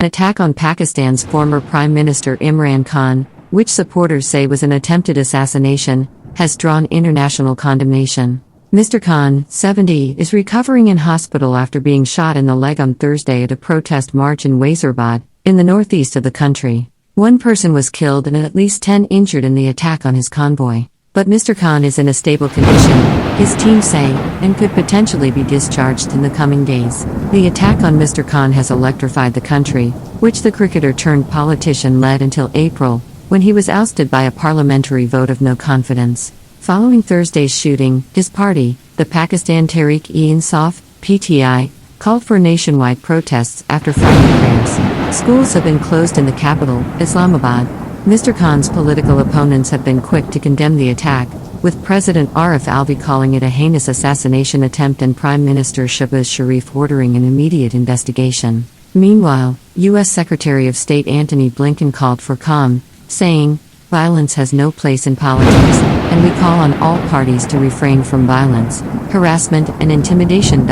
An attack on Pakistan's former Prime Minister Imran Khan, which supporters say was an attempted assassination, has drawn international condemnation. Mr. Khan, 70, is recovering in hospital after being shot in the leg on Thursday at a protest march in Wazirabad, in the northeast of the country. One person was killed and at least 10 injured in the attack on his convoy. But Mr. Khan is in a stable condition, his team say, and could potentially be discharged in the coming days. The attack on Mr. Khan has electrified the country, which the cricketer turned politician led until April, when he was ousted by a parliamentary vote of no confidence. Following Thursday's shooting, his party, the Pakistan Tehreek-e-Insaf (PTI), called for nationwide protests after Friday prayers. Schools have been closed in the capital, Islamabad. Mr. Khan's political opponents have been quick to condemn the attack, with President Arif Alvi calling it a heinous assassination attempt and Prime Minister Shehbaz Sharif ordering an immediate investigation. Meanwhile, U.S. Secretary of State Antony Blinken called for calm, saying, "Violence has no place in politics, and we call on all parties to refrain from violence, harassment and intimidation."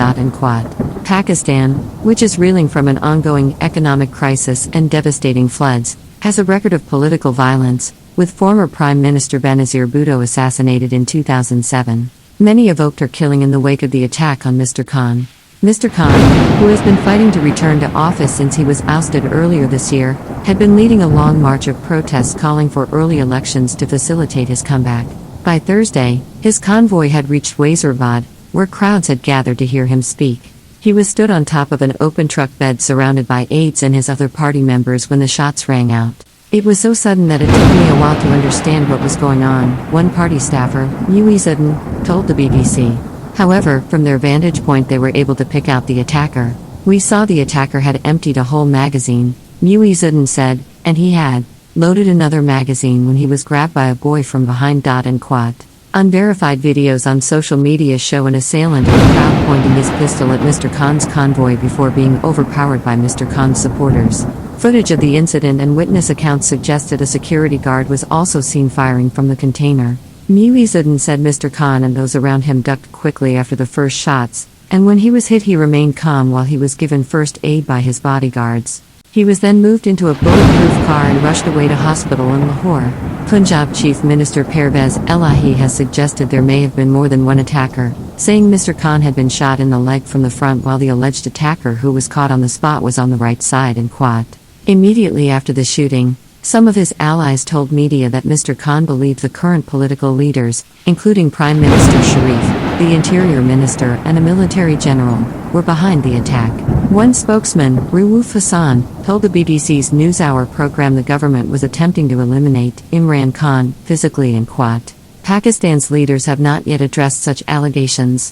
Pakistan, which is reeling from an ongoing economic crisis and devastating floods, has a record of political violence, with former Prime Minister Benazir Bhutto assassinated in 2007. Many evoked her killing in the wake of the attack on Mr. Khan. Mr. Khan, who has been fighting to return to office since he was ousted earlier this year, had been leading a long march of protests calling for early elections to facilitate his comeback. By Thursday, his convoy had reached Wazirabad, where crowds had gathered to hear him speak. He was stood on top of an open truck bed surrounded by aides and his other party members when the shots rang out. "It was so sudden that it took me a while to understand what was going on," one party staffer, Wazirabad, told the BBC. However, from their vantage point they were able to pick out the attacker. "We saw the attacker had emptied a whole magazine," Wazirabad said, "and he had loaded another magazine when he was grabbed by a boy from behind. Unverified videos on social media show an assailant in the crowd pointing his pistol at Mr. Khan's convoy before being overpowered by Mr. Khan's supporters. Footage of the incident and witness accounts suggested a security guard was also seen firing from the container. Wazirabad said Mr. Khan and those around him ducked quickly after the first shots, and when he was hit he remained calm while he was given first aid by his bodyguards. He was then moved into a bulletproof car and rushed away to hospital in Lahore. Punjab Chief Minister Pervez Elahi has suggested there may have been more than one attacker, saying Mr. Khan had been shot in the leg from the front while the alleged attacker who was caught on the spot was on the right side. Immediately after the shooting, some of his allies told media that Mr. Khan believed the current political leaders, including Prime Minister Sharif, the Interior Minister and a military general, were behind the attack. One spokesman, Rauf Hassan, told the BBC's NewsHour program the government was attempting to eliminate Imran Khan physically. Pakistan's leaders have not yet addressed such allegations.